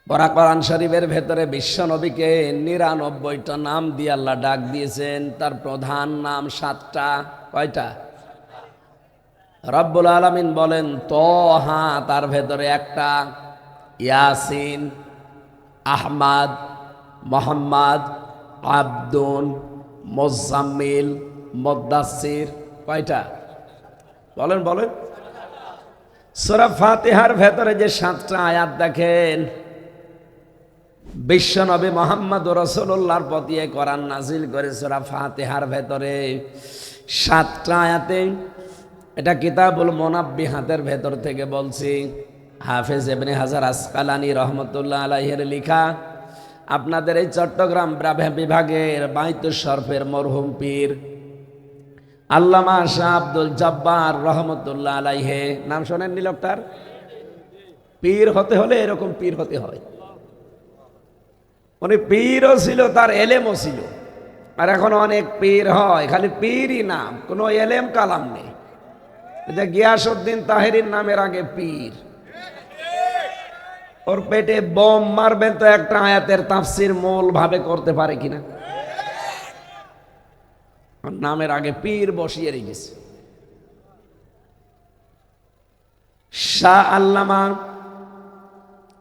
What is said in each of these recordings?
পরা কোরআন শরীফের ভেতরে বিশ্ব নবীকে ৯৯টা নাম দিয়ে আল্লাহ ডাক দিয়েছেন। তার প্রধান নাম ৭টা। কয়টা? রব্বুল আলামিন বলেন তহা, তার ভেতরে একটা। ইয়াসিন, আহমাদ, মোহাম্মদ, আব্দুন, মোজাম্মিল, মুদ্দাসির। কয়টা? বলেন বলেন। সূরা ফাতিহার ভেতরে যে ৭টা আয়াত দেখেন, বিশ্ব নবী মুহাম্মদ রাসূলুল্লাহর প্রতি কোরআন নাজিল করে সূরা ফাতিহার ভেতরে ৭টা আয়াতে। এটা কিতাবুল মুনাব্বিহাতের ভেতর থেকে বলছি, হাফেজ ইবনে হাজার আসকালানী রহমতুল্লাহ আলাইহির লেখা। আপনাদের এই চট্টগ্রাম বিভাগের বাইতুশ শরফের মরহুম পীর আল্লামা শাহ আব্দুল জব্বার রহমতুল্লাহ আলাইহি, নাম শোনেননি লোকটার? পীর হতে হলে এরকম পীর হতে হয়। উনি পীরও ছিল, তার এলেমও ছিল। আর এখন অনেক পীর হয়, খালি পীরই নাম, কোনো এলেম কালাম নেই। গিয়াসউদ্দিন তাহেরির নামের আগে পীর। ওর পেটে বোম মারবেন তো একটা আয়াতের তাফসির মূল ভাবে করতে পারে কিনা? নামের আগে পীর বসিয়ে রেখেছে। শাহ আল্লামা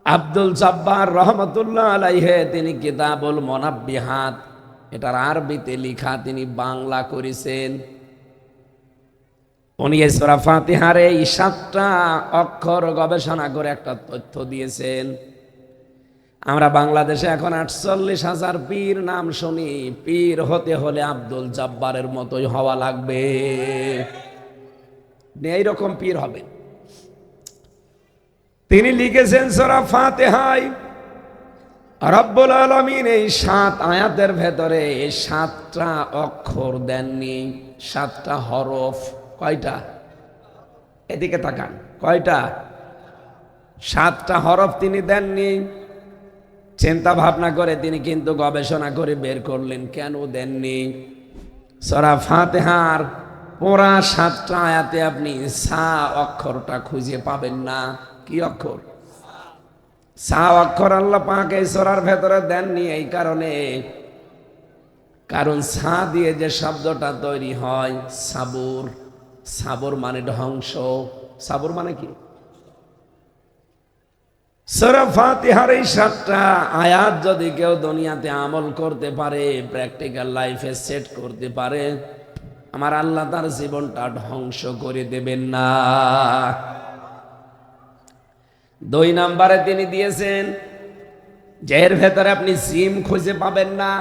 আব্দুল জব্বার রহমতুল্লাহ আলাইহি তিনি কিতাবুল মুনাব্বিহাত, এটার আরবিতে লেখা, তিনি বাংলা করেছেন। উনি এই সূরা ফাতিহার এই ৭টা অক্ষর গবেষণা করে একটা তথ্য দিয়েছেন। আমরা বাংলাদেশে এখন ৪৮,০০০ পীর নাম শুনি। পীর হতে হলে আব্দুল জব্বারের মতোই হওয়া লাগবে, এইরকম পীর হবে। তিনি লিখেছেন সূরা ফাতিহায় রব্বুল আলামিন এই ৭ আয়াতের ভেতরে এই ৭টা অক্ষর দেননি, ৭টা হরফ। কয়টা? এদিকে তাকান, কয়টা? ৭টা হরফ তিনি দেননি। চিন্তা ভাবনা করে তিনি কিন্তু গবেষণা করে বের করলেন কেন দেননি। সূরা ফাতিহার পুরা ৭টা আয়াতে আপনি সা অক্ষরটা খুঁজে পাবেন না। কি অক্ষর? সা অক্ষর আল্লাহ পাক এই সূরার ভেতরে দেননি এই কারণে, কারণ সা দিয়ে যে শব্দটা তৈরি হয় সাবুর, সাবুর মানে ধ্বংস। সাবুর মানে কি? সূরা ফাতিহার এই ৭টা আয়াত যদি কেউ দুনিয়াতে আমল করতে পারে, প্র্যাকটিক্যাল লাইফে সেট করতে পারে, আমার আল্লাহ তার জীবনটা ধ্বংস করে দেবেন না। ২ নম্বরে তিনি দিয়েছেন যে এর ভেতরে আপনি জিম খুঁজে পাবেন না।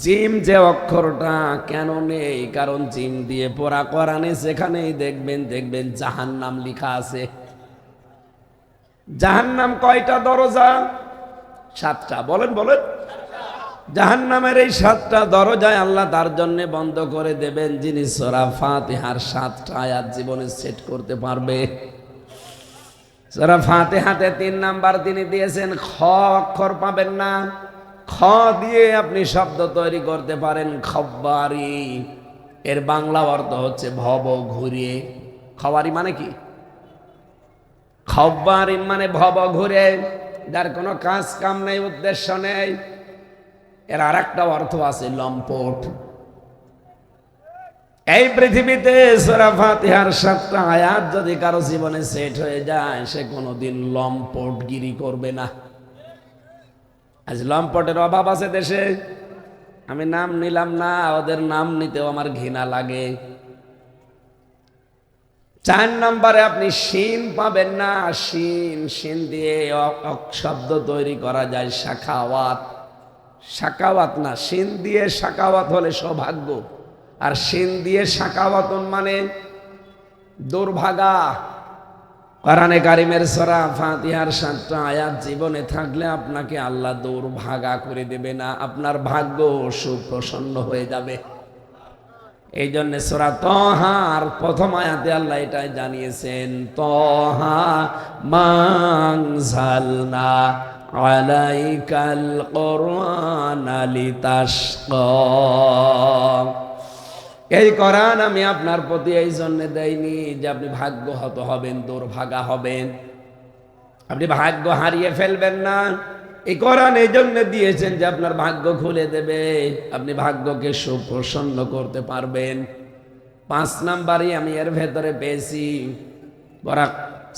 জিম যে অক্ষরটা কেন নেই? কারণ জিম দিয়ে পড়া কোরআনে যেখানেই দেখবেন জাহান্নাম লেখা আছে। জাহান্নাম কয়টা দরজা? ৭টা। বলেন বলেন। জাহান্নামের এই ৭টা দরজায় আল্লাহ তার জন্য বন্ধ করে দেবেন যিনি সূরা ফাতিহার ৭টা আয়াত জীবনে সেট করতে পারবে। সূরা ফাতিহাতে ৩ নাম্বার তিনি দিয়েছেন খ অক্ষর পাবেন না। খ দিয়ে আপনি শব্দ তৈরি করতে পারেন খব্বারি, এর বাংলা অর্থ হচ্ছে ভব ঘুরিয়ে। খবারি মানে কি? খব্বারি মানে ভব ঘুরে, যার কোনো কাজ কাম নেই, উদ্দেশ্য নেই। এর আর একটা অর্থ আছে লম্পট। এই পৃথিবীতে সূরা ফাতিহার ৭টা আয়াত যদি কারো জীবনে সেট হয়ে যায়, সে কোনোদিন লম্পটগিরি করবে না। আজ লম্পটের অভাব আছে দেশে। আমি নাম নিলাম না, ওদের নাম নিতেও আমার ঘৃণা লাগে। ৪ নম্বরে আপনি শিন পাবেন না। শিন দিয়ে শব্দ তৈরি করা যায় শাখাওয়াত। শাকাওয়াত না, শিন দিয়ে শাকাওয়াত হলে সৌভাগ্য, আর শিন দিয়ে শাকাওয়াতুন মানে দুর্ভাগা। কোরআনে কারিমের সূরা ফাতিহার ৭টা আয়াত জীবনে থাকলে আপনাকে আল্লাহ দুর্ভাগা করে দেবে না, আপনার ভাগ্য সুপ্রসন্ন হয়ে যাবে। এই জন্য সূরা তহার প্রথম আয়াতে আল্লাহ এটাই জানিয়েছেন, তহা মা আনজালনা আলাইকাল কুরআনা লিতাশকা। এই কোরআন আমি আপনার প্রতি এই জন্য দেইনি যে আপনি ভাগ্যহত হবেন, দুর্ভাগা হবেন। আপনি ভাগ্য হারিয়ে ফেলবেন না। এই কোরআন এই জন্য দিয়েছেন যে আপনার ভাগ্য খুলে দেবে, আপনি ভাগ্যকে সুপ্রসন্ন করতে পারবেন। 5 নাম্বারই আমি এর ভেতরে পেয়েছি।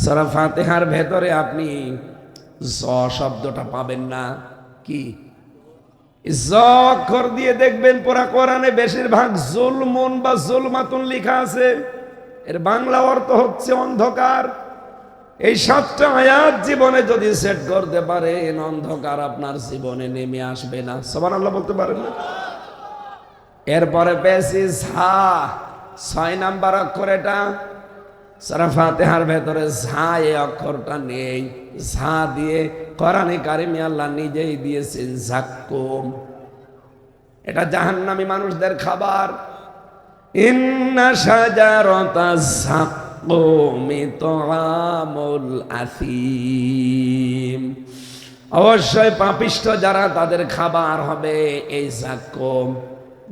সূরা ফাতিহার ভেতরে আপনি জ শব্দটা পাবেন না। কি জ অক্ষর দিয়ে দেখবেন পুরা কোরআনে বেশিরভাগ জুলমুন বা জুলমাতুন লেখা আছে। এর বাংলা অর্থ হচ্ছে অন্ধকার। এই 7টা আয়াত জীবনে যদি সেট করতে পারেন, অন্ধকার আপনার জীবনে নেমে আসবে না। সুবহানাল্লাহ বলতে পারেন না? এরপরে পেয়েছি ঝা, 6 নাম্বার অক্ষর। এটা সূরা ফাতিহার ভেতরে ঝা এই অক্ষরটা নেই। ঝা দিয়ে কোরআনে কারিমে আল্লাহ নিজেই দিয়েছেন যাক্কুম। এটা জাহান্নামী মানুষদের খাবার। ইন্না শাজারাতা যাক্কুম তুআমুল আসিম। অবশ্যই পাপিষ্ঠ যারা, তাদের খাবার হবে এই যাক্কুম।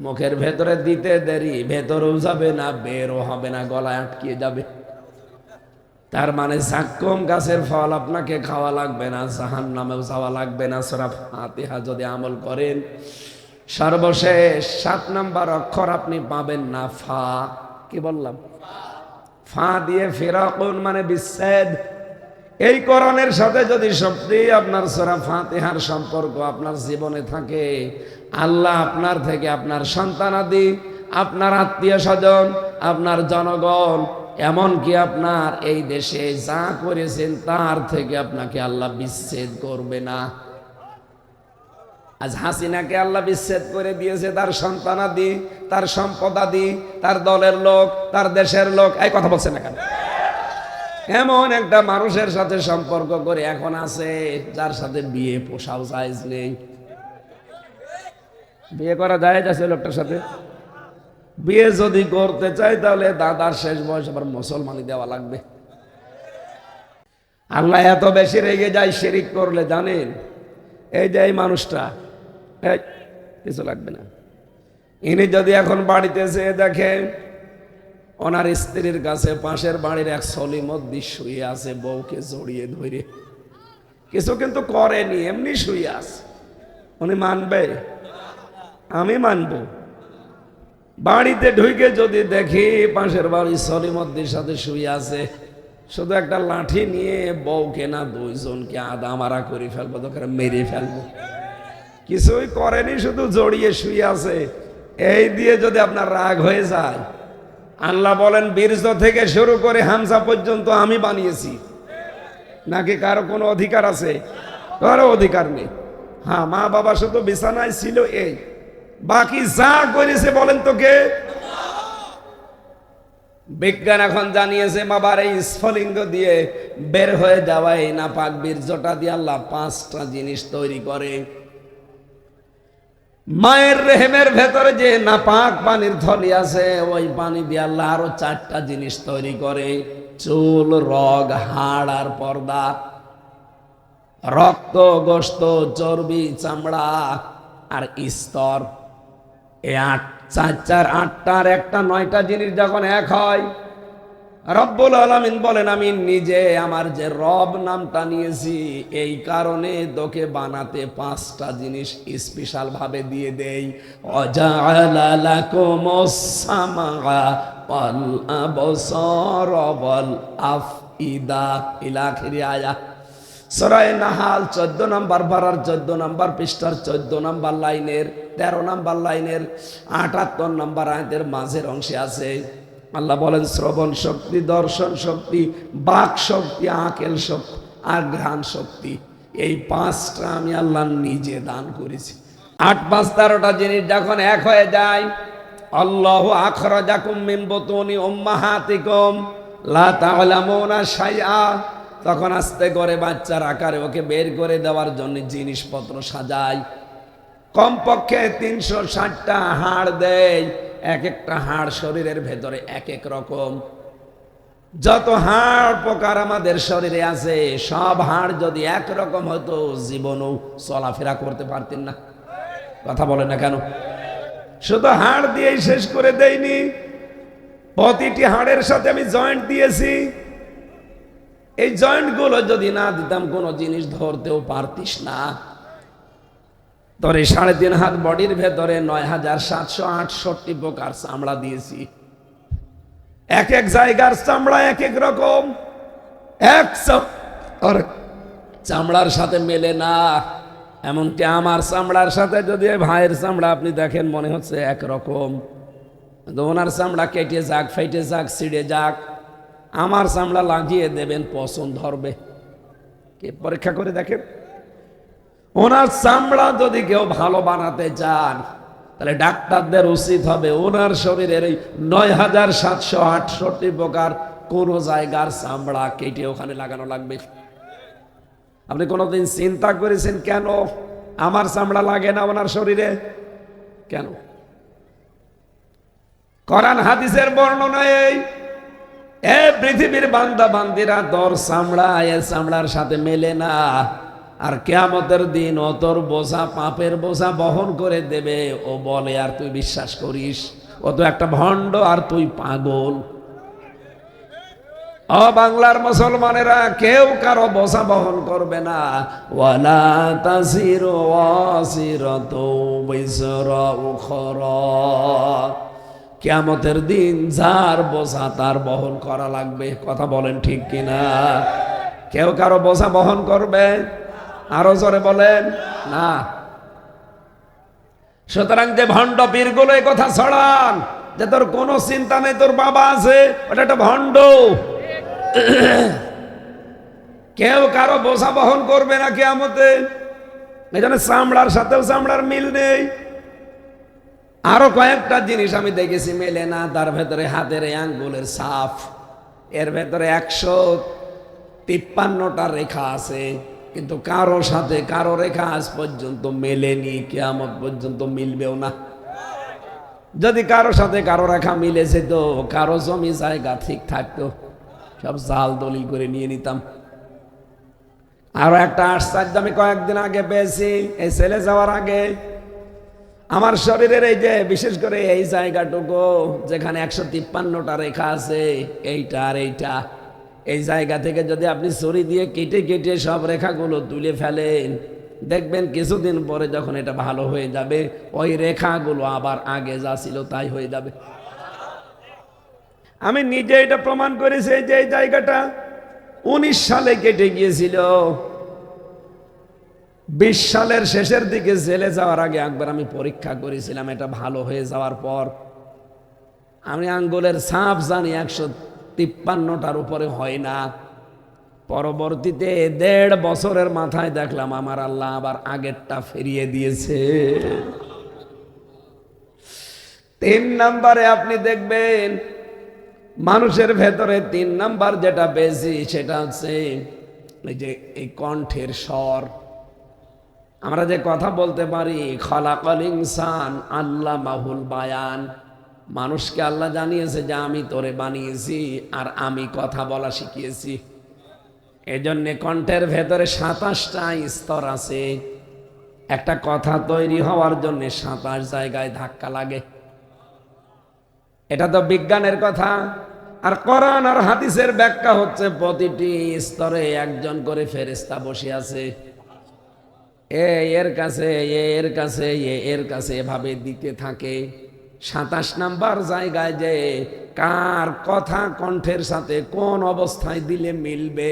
মুখের ভেতরে দিতে দেরি, ভেতরেও যাবে না, বেরও হবে না, গলায় আটকে যাবে। তার মানে যাক্কুম গাছের ফল আপনাকে খাওয়া লাগবে না, জাহান্নামেও যাওয়া লাগবে না সূরা ফাতিহা যদি আমল করেন। সর্বশেষ 7 নাম্বার অক্ষর আপনি পাবেন না, ফা। কি বললাম? ফা দিয়ে ফিরাকুন মানে বিচ্ছেদ। এই কোরআনের সাথে যদি সত্যি আপনার সূরা ফাতিহার সম্পর্ক আপনার জীবনে থাকে, আল্লাহ আপনার থেকে আপনার সন্তানাদি, আপনার আত্মীয় স্বজন, আপনার জনগণ, এমনকি আপনার এই দেশে যা করেছেন তার থেকে আপনাকে আল্লাহ বিচ্ছেদ করবে না। আজ হাসিনাকে আল্লাহ বিচ্ছেদ করে দিয়েছে, তার সন্তানাদি, তার সম্পদাদি, তার দলের লোক, তার দেশের লোক। এই কথা বলছে না কেন? এমন একটা মানুষের সাথে সম্পর্ক করে এখন আছে যার সাথে বিয়ে পোষাও জায়েজ নেই। বিয়ে করা জায়েজ আছে লোকটার সাথে? বিয়ে যদি করতে চাই তাহলে দাদার শেষ বয়স আবার মুসলমানি দেওয়া লাগবে। আল্লাহ এত বেশি রেগে যায় শিরিক করলে, জানেন? এই যে এই মানুষটা, কিছু লাগবে না, ইনি যদি এখন বাড়িতে যেয়ে দেখেন ওনার স্ত্রীর কাছে পাশের বাড়ির এক সলিমদ্দি শুয়ে আছে, বউকে জড়িয়ে ধরে, কিছু কিন্তু করেনি, এমনি শুয়ে আছে, উনি মানবে? আমি মানবো? বাড়িতে ঢুকে যদি দেখি পাশের বাড়ির সলিমদ্দির সাথে শুয়ে আছে, শুধু একটা লাঠি নিয়ে বউকে না দুইজনকে আদামারা করে ফেলবো, দরকার মেরে ফেলবো। কিছুই করেনি, শুধু জড়িয়ে শুয়ে আছে, এই দিয়ে যদি আপনার রাগ হয়ে যায়, আল্লাহ বলেন বীর্য থেকে শুরু করে হামজা পর্যন্ত আমি বানিয়েছি। নাকি কারো কোনো অধিকার আছে? কারো অধিকার নেই। হ্যাঁ, মা বাবা শুধু বিছানায় ছিল, এই বাকি যা করেছে বলেন তো কে? বিজ্ঞান এখন জানিয়েছে বাবার এই স্ফলিঙ্গ দিয়ে বের হয়ে যাওয়া এই নাপাক বীর্যটা দিয়ে আল্লাহ 5টা জিনিস তৈরি করে। মায়ের রেহেমের ভেতরে যে নাপাক পানির থলি আছে, ওই পানি দিয়ে আল্লাহ আরো 4টা জিনিস তৈরি করে: চুল, রগ, হাড় আর পর্দা, রক্ত, গোশত, চর্বি, চামড়া আর স্তর। এই 8টার একটা 9টা জিনিস যখন এক হয়, রব্বুল আলামিন বলেন আমি নিজে আমার যে রব নামটা নিয়েছি এই কারণে তোকে বানাতে 5টা জিনিস স্পেশাল ভাবে দিয়ে দেই। ওয়াজআলা লাকুমুস সামআ ওয়াল আবসারা ওয়াল আফইদা ইলা আখিরি আয়াত। সূরা নাহাল 14 নম্বর পারার 14 নম্বর পৃষ্ঠার 14 নম্বর লাইনের 13 নম্বর লাইনের 78 নম্বর আয়াতের মাঝের অংশে আছে। আল্লাহ বলেন শ্রবণ শক্তি, দর্শন শক্তি, বাক শক্তি, আকেল শক্তি আর ঘ্রাণ শক্তি, এই 5টা আমি আল্লাহ নিজে দান করেছি। 8, 5, 13টা জিনিস যখন এক হয়ে যায়, আল্লাহু আখরাজাকুম মিন বুতুনি উম্মাহাতিকুম লা তা'লামুনা শাইআ, তখন আস্তে করে বাচ্চার আকারে ওকে বের করে দেওয়ার জন্য জিনিসপত্র সাজায়। কমপক্ষে 360টা হাড় দেয়, এক একটা হাড় শরীরের ভেতরে এক এক রকম। যত হাড় প্রকার আমাদের শরীরে আছে, সব হাড় যদি একরকম হতো জীবনও চলাফেরা করতে পারতেন না। কথা বলে না কেন? শুধু হাড় দিয়েই শেষ করে দেয়নি, প্রতিটি হাড়ের সাথে আমি জয়েন্ট দিয়েছি। এই জয়েন্ট গুলো যদি না দিতাম কোনো জিনিস ধরতেও পারতিস না। তোর এই 3.5 হাত বডির ভেতরে 9,768 প্রকার চামড়া দিয়েছি। এক এক জায়গার চামড়া এক এক রকম, এক চামড়ার সাথে মেলে না। এমনকি আমার চামড়ার সাথে যদি ভাইয়ের চামড়া আপনি দেখেন মনে হচ্ছে একরকম, ওনার চামড়া কেটে যাক, ফেটে যাক, ছিঁড়ে যাক, আমার চামড়া লাগিয়ে দেবেন, পছন্দ ধরবে। কে পরীক্ষা করে দেখেন। ওনার চামড়া যদি কেউ ভালো বানাতে চান তাহলে ডাক্তারদের উচিত হবে ওনার শরীরের এই 9,768 প্রকার কোন জায়গার চামড়া কেটে ওখানে লাগানো লাগবে। আপনি কোনোদিন চিন্তা করেছেন কেন আমার চামড়া লাগে না ওনার শরীরে? কেন? কোরআন হাদিসের বর্ণনা এই, এ পৃথিবীর বান্দা বান্দিরা, তোর চামড়া এর চামড়ার সাথে মেলে না। আর কিয়ামতের দিন ও তোর বোঝা, পাপের বোঝা বহন করে দেবে। ও বলে আর তুই বিশ্বাস করিস? ও তো একটা ভণ্ড আর তুই পাগল। ও বাংলার মুসলমানেরা, কেউ কারো বোঝা বহন করবে না। ওয়ালা তাসিরু ওয়াসিরাতু বিসরা উখরা। কিয়ামতের দিন যার বোঝা তার বহন করা লাগবে। কথা বলেন ঠিক কিনা? কেউ কারো বোঝা বহন করবে? আরো জোরে বলেন না। সুতরাং যে ভণ্ড পীরগুলো এই কথা ছড়ান যে তোর কোনো চিন্তা নেই, তোর বাবা আছে, ওটা একটা ভণ্ড। কেউ কারো বোঝা বহন করবে না কিয়ামতে। এই জন্য চামড়ার সাথেও চামড়ার মিল নেই। আরো কয়েকটা জিনিস আমি দেখেছি মেলে না। তার ভেতরে হাতের এই আঙ্গুলের ছাপ, এর ভেতরে 153টা রেখা আছে, কিন্তু কারো সাথে কারো রেখা আজ পর্যন্ত মেলেনি, কিয়ামত পর্যন্ত মিলবেও না। যদি কারো সাথে কারো রেখা মিলেছে তো কারো জমি জায়গা ঠিক থাকতো, সব জাল দলিল করে নিয়ে নিতাম। আরো একটা আশ্চর্য আমি কয়েকদিন আগে পেয়েছি, এই ছেলে যাওয়ার আগে। আমার শরীরের এই যে বিশেষ করে এই জায়গাটুকু যেখানে 153টা রেখা আছে, এইটা আর এইটা, এই জায়গা থেকে যদি আপনি ছুরি দিয়ে কেটে কেটে সব রেখাগুলো তুলে ফেলেন, দেখবেন কিছুদিন পরে যখন এটা ভালো হয়ে যাবে, ওই রেখাগুলো আবার আগে যা ছিল তাই হয়ে যাবে। আমি নিজে এটা প্রমাণ করেছি যে এই জায়গাটা 19 সালে কেটে গিয়েছিল। 20 সালের শেষের দিকে জেলে যাওয়ার আগে একবার আমি পরীক্ষা করেছিলাম। এটা ভালো হয়ে যাওয়ার পর আমি আঙ্গুলের ছাপ জানি 153টার উপরে হয় না। পরবর্তীতে 1.5 বছরের মাথায় দেখলাম আমার আল্লাহ আবার আগেরটা ফিরিয়ে দিয়েছে। 3 নম্বরে আপনি দেখবেন মানুষের ভেতরে 3 নাম্বার যেটা বেশি সেটা হচ্ছে এই যে এই কণ্ঠের স্বর। আমরা যে কথা বলতে পারি, খালাকাল ইনসান আল্লামাহুল বায়ান, মানুষকে আল্লাহ জানিয়েছে যে আমি তোরে বানিয়েছি আর আমি কথা বলা শিখিয়েছি। এজন্য কণ্ঠের ভেতরে 27টা স্তর আছে। একটা কথা তৈরি হওয়ার জন্য 27 জায়গায় ধাক্কা লাগে। এটা তো বিজ্ঞানের কথা। আর কোরআন আর হাদিসের ব্যাখ্যা হচ্ছে প্রতিটি স্তরে একজন করে ফেরেশতা বসে আছে। এর কাছে, এর কাছে, এর কাছে, এভাবে দিতে থাকে। 27 নাম্বার জায়গায় যে কার কথা কণ্ঠের সাথে কোন অবস্থায় দিলে মিলবে,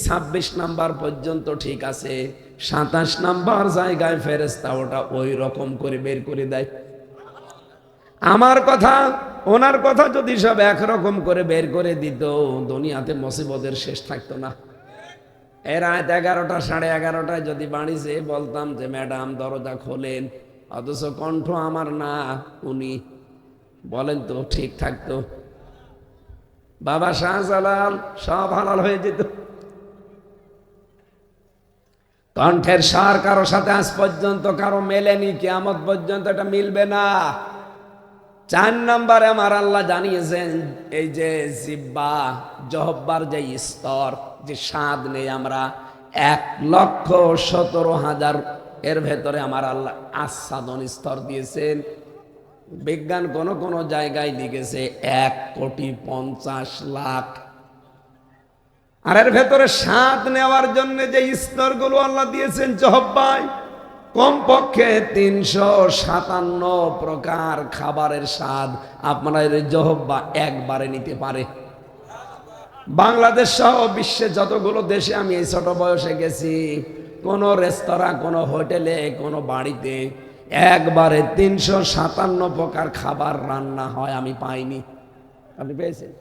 26 নাম্বার পর্যন্ত ঠিক আছে। 27 নাম্বার জায়গায় ফেরেশতা ওটা ওই রকম করে বের করে দেয়। আমার কথা ওনার কথা যদি সব একরকম করে বের করে দিত, দুনিয়াতে মুসিবতের শেষ থাকতো না। এর রাত 11টা 11:30টায় যদি বাড়ি যেয়ে বলতাম যে ম্যাডাম দরজা খোলেন, অথচ কণ্ঠ আমার না উনি, বলেন তো ঠিক থাকতো? বাবা শাহজালাল সব হালাল হয়ে যেত। কণ্ঠের স্বর কারো সাথে আজ পর্যন্ত কারো মেলেনি, কিয়ামত পর্যন্ত এটা মিলবে না। 4 নম্বরে আমার আল্লাহ জানিয়েছেন এই যে জিহ্বা, জহব্বার যে স্তর, যে স্বাদ নেই আমরা, 1,17,000 এর ভেতরে আমার আল্লাহ আস্বাদন স্তর দিয়েছেন। বিজ্ঞান কোন কোন জায়গায় লিখেছে 1,50,00,000। আর এর ভেতরে স্বাদ নেওয়ার জন্য যে স্তরগুলো আল্লাহ দিয়েছেন জহব্বায়, কমপক্ষে 357 প্রকার খাবারের স্বাদ আপনার জহব্বা একবারে নিতে পারে। বাংলাদেশ সহ বিশ্বে যতগুলো দেশে আমি এই ছোট বয়সে গেছি, কোনো রেস্তোরাঁ, কোনো হোটেলে, কোনো বাড়িতে একবারে 357 প্রকার খাবার রান্না হয় আমি পাইনি। আপনি পেয়েছেন?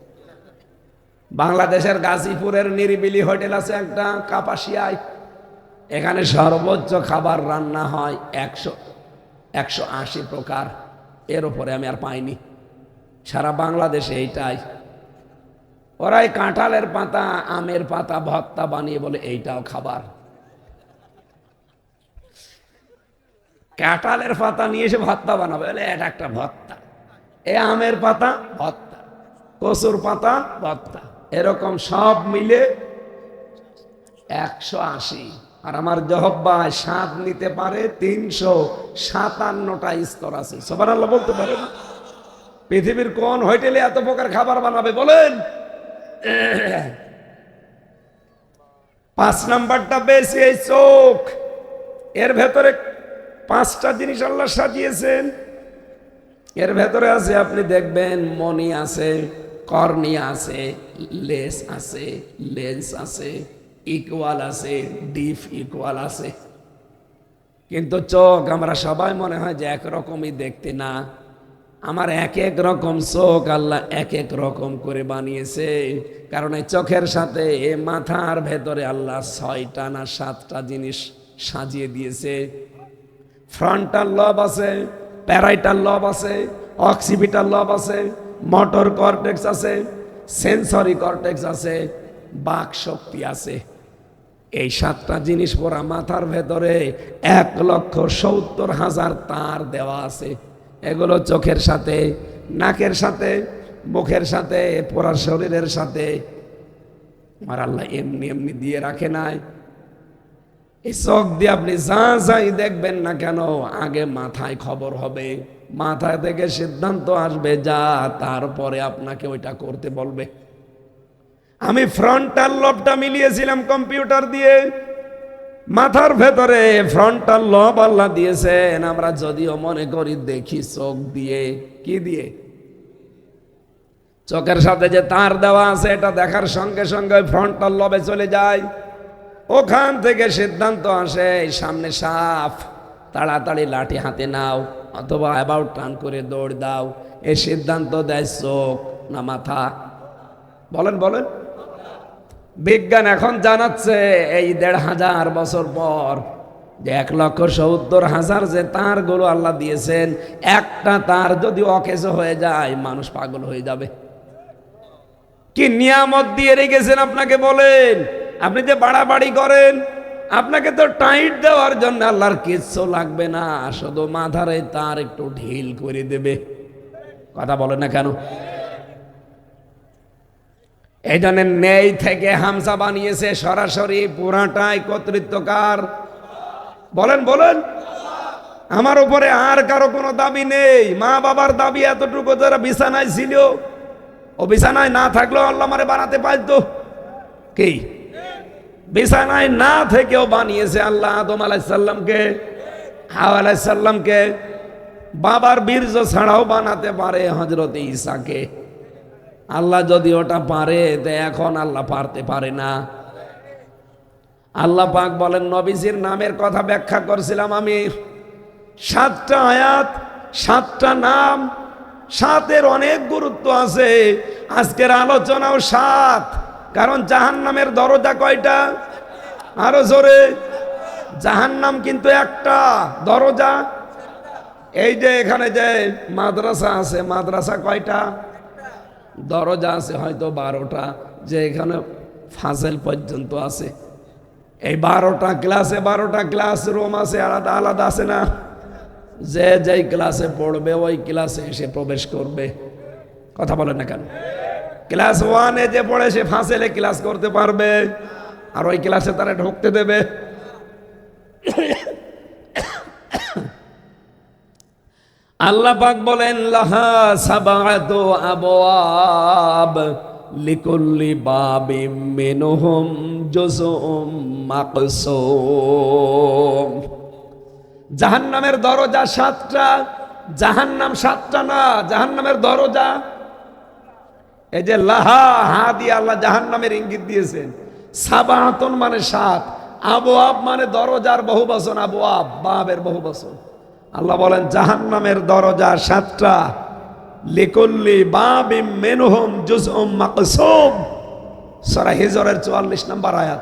বাংলাদেশের গাজীপুরের নিরিবিলি হোটেল আছে একটা কাপাসিয়ায়, এখানে সর্বোচ্চ খাবার রান্না হয় 180 প্রকার, এর উপরে আমি আর পাইনি সারা বাংলাদেশে। এইটাই ওরাই কাঁঠালের পাতা, আমের পাতা ভর্তা বানিয়ে বলে এইটাও খাবার। কাঁঠালের পাতা নিয়ে এসে ভর্তা বানাবে, বলে এটা একটা ভর্তা। এ আমের পাতা ভর্তা, কচুর পাতা ভর্তা, এরকম সব মিলে 180। আর আমার জহব্বায় স্বাদ নিতে পারে 357টা স্তর আছে। সুবহানাল্লাহ বলতে পারে না? পৃথিবীর কোন হোটেলে এত প্রকার খাবার বানাবে বলেন? 5 নাম্বারটা বেশি, এই চোখ। এর ভেতরে 5টা জিনিস আল্লাহ সাজিয়েছেন। এর ভেতরে আছে, আপনি দেখবেন, মনি আছে, কর্নিয়া আছে, লেস আছে, লেন্স আছে, ইকুয়াল আছে, ডিপ ইকুয়াল আছে। কিন্তু চোখ আমরা সবাই মনে হয় যে একরকমই দেখতে, না। আমার এক এক রকম চোখ আল্লাহ এক এক রকম করে বানিয়েছে। কারণ এই চোখের সাথে এ মাথার ভেতরে আল্লাহ 6টা না 7টা জিনিস সাজিয়ে দিয়েছে। ফ্রন্টাল লব আছে, প্যারাইটাল লব আছে, অক্সিপিটাল লব আছে, মোটর কর্টেক্স আছে, সেন্সরি কর্টেক্স আছে, বাক শক্তি আছে। এই 7টা জিনিস পড়া মাথার ভেতরে 1,70,000 তার দেওয়া আছে। এগুলো চোখের সাথে, নাকের সাথে, মুখের সাথে, পুরা শরীরের সাথে আর আল্লাহ এমনি এমনি দিয়ে রাখে নাই। এই চোখ দিয়ে আপনি যা যাই দেখবেন না কেন, আগে মাথায় খবর হবে, মাথা থেকে সিদ্ধান্ত আসবে যা, তারপরে আপনাকে ওইটা করতে বলবে। আমি ফ্রন্টাল লবটা মিলিয়েছিলাম কম্পিউটার দিয়ে, মাথার ভেতরে ফ্রন্টাল লব আল্লাহ দিয়েছেন। আমরা যদিও মনে করি দেখি চোখ দিয়ে, কি দিয়ে? চোখের সাথে যে তার দেওয়া আছে, এটা দেখার সঙ্গে সঙ্গে ফ্রন্টাল লবে চলে যায়। ওখান থেকে সিদ্ধান্ত আসে, সামনে সাপ, তাড়াতাড়ি লাঠি হাতে নাও, অথবা অ্যাবাউট টার্ন করে দৌড় দাও। এই সিদ্ধান্ত দেয় চোখ না মাথা? বলেন বলেন। বিজ্ঞান এখন জানাচ্ছে এই 1,500 বছর পর যে 1,70,000 যে তারগুলো আল্লাহ দিয়েছেন, একটা তার যদি অকেজ হয়ে যায় মানুষ পাগল হয়ে যাবে। কি নিয়ামত দিয়ে রেখেছেন আপনাকে বলেন? আপনি যে বাড়াবাড়ি করেন, আপনাকে তো টাইট দেওয়ার জন্য আল্লাহর কিচ্ছু লাগবে না, শুধু মাথারে তার একটু ঢিল করে দেবে। কথা বলেন না কেন? এই জন্য নেই থেকে হামসা বানিয়েছে, সরাসরি পুরাটাই কর্তৃত্বকার। বলেন বলেন। আমার উপরে আর কারো কোনো দাবি নেই। মা বাবার দাবি এতটুকু, যারা বিছানায় ছিল, ও বিছানায় না থাকলেও আল্লাহ আমারে বানাতে পারতো। কি বিছানায় না থেকেও বানিয়েছে আল্লাহ আদম আলাইহিস সালামকে, হাওয়া আলাইহিস সালামকে। বাবার বীর্য ছাড়াও বানাতে পারে হযরত ঈসাকে। আল্লাহ যদি ওটা পারে, তো এখন আল্লাহ পারতে পারে না? আল্লাহ পাক বলেন, নবীজির নামের কথা ব্যাখ্যা করছিলাম আমি। 7টা আয়াত, 7টা নাম, 7-এর অনেক গুরুত্ব আছে। আজকের আলোচনাও 7। কারণ জাহান্নামের দরজা কয়টা? আরো জোরে। জাহান্নাম কিন্তু একটা, দরজা। এই যে এখানে যে মাদ্রাসা আছে, মাদ্রাসা কয়টা? দরজা আছে হয়তো 12টা। যে এখানে ফাজেল পর্যন্ত আছে, এই 12টা ক্লাসে 12টা ক্লাসরুম আছে, আলাদা আলাদা আছে না? যে যেই ক্লাসে পড়বে ওই ক্লাসে এসে প্রবেশ করবে। কথা বলেন না কেন? ক্লাস 1-এ যে পড়ে সে ফাজেলে ক্লাস করতে পারবে, আর ওই ক্লাসে তারা ঢুকতে দেবে? আল্লাহ পাক বলেন, লাহা সাবাতু আবওয়াব, লিকুল্লি বাবিম মিনহুম জুজউম মাকসুম। জাহান্নামের দরজা 7টা, জাহান্নাম 7টা না, জাহান্নামের দরজা। এই যে লাহা হা দিয়ে আল্লাহ জাহান্নামের ইঙ্গিত দিয়েছেন। সাবাতুন মানে 7, আবওয়াব মানে দরজার বহু বচন, আবওয়াব বাবের বহু বচন। আল্লাহ বলেন জাহান্নামের দরজা 7টা, লিকুল্লি বাবিম মিনহুম জুজউম মাকসুম। সূরা হিজরের 44 নম্বর আয়াত।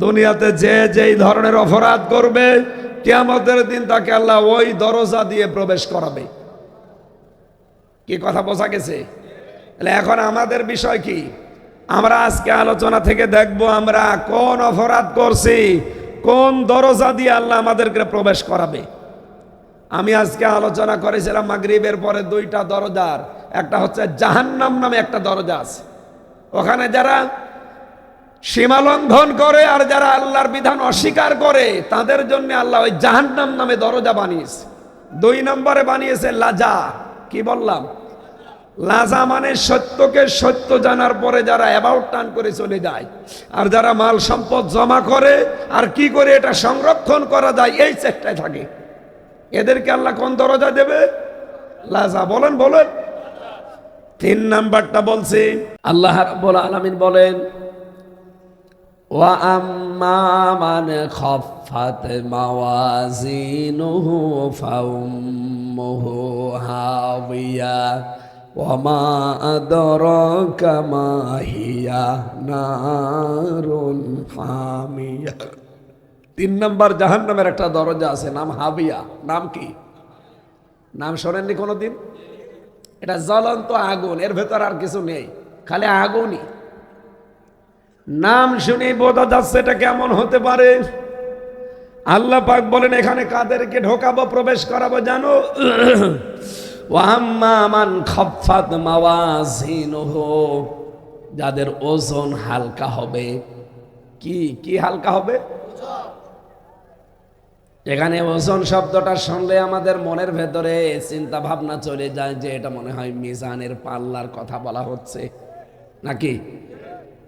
দুনিয়াতে যে যেই ধরনের অপরাধ করবে, কিয়ামতের দিন তাকে আল্লাহ ওই দরজা দিয়ে প্রবেশ করাবে। কি কথা বোঝা গেছে? তাহলে এখন আমাদের বিষয় কি? আমরা আজকে আলোচনা থেকে দেখব আমরা কোন অপরাধ করছি, কোন দরজা দিয়ে আল্লাহ আমাদেরকে প্রবেশ করাবে। আমি আজকে আলোচনা করেছিলাম মাগরিবের পরে 2টা দরজার, একটা হচ্ছে জাহান্নাম নামে একটা দরজা আছে। ওখানে যারা সীমা লঙ্ঘন করে আর যারা আল্লাহর বিধান অস্বীকার করে তাদের জন্য আল্লাহ ওই জাহান্নাম নামে দরজা বানিয়েছে। 2 নম্বরে বানিয়েছে লাজা। কি বললাম? লাজা মানে সত্যকে সত্য জানার পরে যারা অ্যাবাউট টার্ন করে চলে যায়, আর যারা মাল সম্পদ জমা করে আর কি করে এটা সংরক্ষণ করা যায় এই চেষ্টায় থাকে, এদেরকে আল্লাহ কোন দরজা দেবে? লাজা। বলেন বলেন। 3 নাম্বারটা বলছি, আল্লাহ রাব্বুল আলামিন বলেন ওয়া আম্মা মান খাফফাত মাওয়াজিনুহু ফাউম্মুহু হাওিয়া ওয়া মা আদরাকা মা হিয়া নারুন হামিয়া। 3 নম্বর জাহান্নামের একটা দরজা আছে, নাম হাবিয়া। নাম কি? নাম শোনেননি কোনোদিন? এটা জ্বলন্ত আগুন, এর ভেতর আর কিছু নেই, খালি আগুনই। নাম শুনে বোঝা যাচ্ছে এটা কেমন হতে পারে। আল্লাহ পাক বলেন এখানে কাদেরকে ঢোকাবো, প্রবেশ করাবো জানো? ওয়া আম্মা মান খাফফাত মাওয়াজিনুহু, যাদের ওজন হালকা হবে। কি কি হালকা হবে? এখানে ওজন শব্দটা শুনলে আমাদের মনের ভেতরে চিন্তা ভাবনা চলে যায় যে এটা মনে হয় মিজানের পাল্লার কথা বলা হচ্ছে নাকি?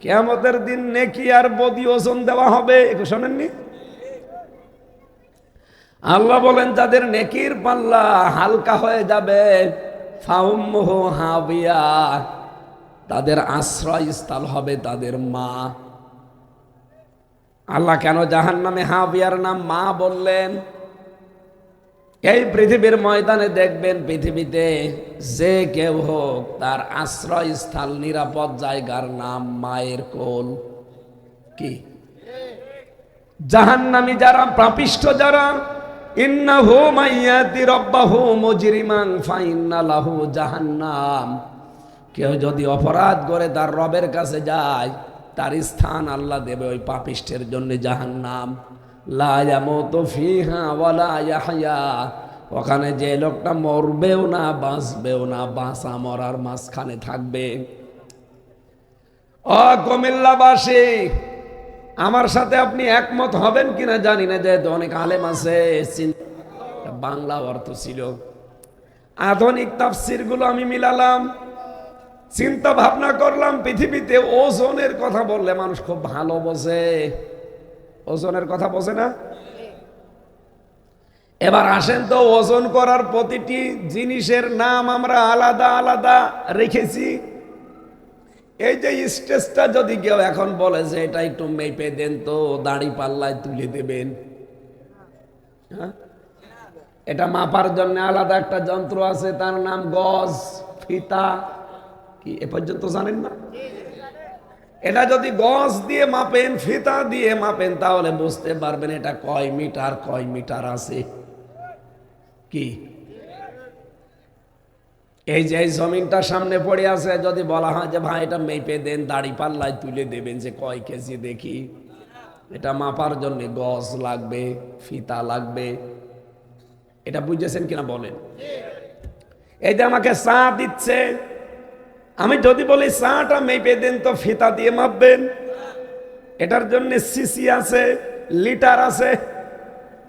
কিয়ামতের দিন নেকি আর বদি ওজন দেওয়া হবে, একটু শোনেননি? আল্লাহ বলেন যাদের নেকির পাল্লা হালকা হয়ে যাবে, ফাউম্মুহু হাবিয়া, তাদের আশ্রয়স্থল হবে তাদের মা। আল্লাহ কেন জাহান্নামে হাবিয়ার নাম মা বললেন? এই পৃথিবীর ময়দানে দেখবেন, পৃথিবীতে যে কেউ হোক তার আশ্রয়স্থল, নিরাপদ জায়গার নাম মায়ের কোল। কি? জাহান্নামী যারা, পাপিষ্ঠ যারা, ইন্নাহু মাইয়াতি রাব্বাহু মুজরিমান ফাইন্না লাহু জাহান্নাম, কেউ যদি অপরাধ করে তার রবের কাছে যায়, তার স্থান আল্লাহ দেবে ওই পাপিষ্ঠের জন্য জাহান্নাম। লা ইয়ামুতু ফিহা ওয়ালা ইয়াহইয়া, ওখানে যে লোকটা মরবেও না বাঁচবেও না, বাঁচা মরার মাঝখানে থাকবে। ও কুমিল্লাবাসী, আমার সাথে আপনি একমত হবেন কিনা জানি না, যে অনেক আলেম আছে, বাংলা অর্থ ছিল। আধুনিক তাফসিরগুলো আমি মিলালাম, চিন্তা ভাবনা করলাম, পৃথিবীতে ওজনের কথা বললে মানুষ খুব ভালো বোঝে। ওজনের কথা বোঝে না? এবার আসেন তো, ওজন করার প্রতিটি জিনিসের নাম আমরা আলাদা আলাদা রেখেছি। এই যে স্টেজটা যদি কেউ এখন বলে যে এটা একটু মেপে দেন তো, দাড়ি পাল্লায় তুলে দেবেন, হ্যাঁ, এটা মাপার জন্য আলাদা একটা যন্ত্র আছে, তার নাম গজ, ফিতা। কি এ পর্যন্ত জানেন না? এটা যদি গজ দিয়ে মাপেন, ফিতা দিয়ে মাপেন, তাহলে বুঝতে পারবেন এটা কয় মিটার কয় মিটার আছে। কি এই যে এই জমিনটা সামনে পড়ে আছে, যদি বলা হয় যে ভাই এটা মেপে দেন, দাড়ি পাল্লায় তুলে দেবেন যে কয় কেজি দেখি, এটা মাপার জন্য গজ লাগবে, ফিতা লাগবে। এটা বুঝেছেন কিনা বলেন? এই যে আমাকে চা দিচ্ছে, আমি যদি বলি চাটা মেপে দেন তো ফিতা দিয়ে মাপবেন, এটার জন্য সিসি আছে, লিটার আছে,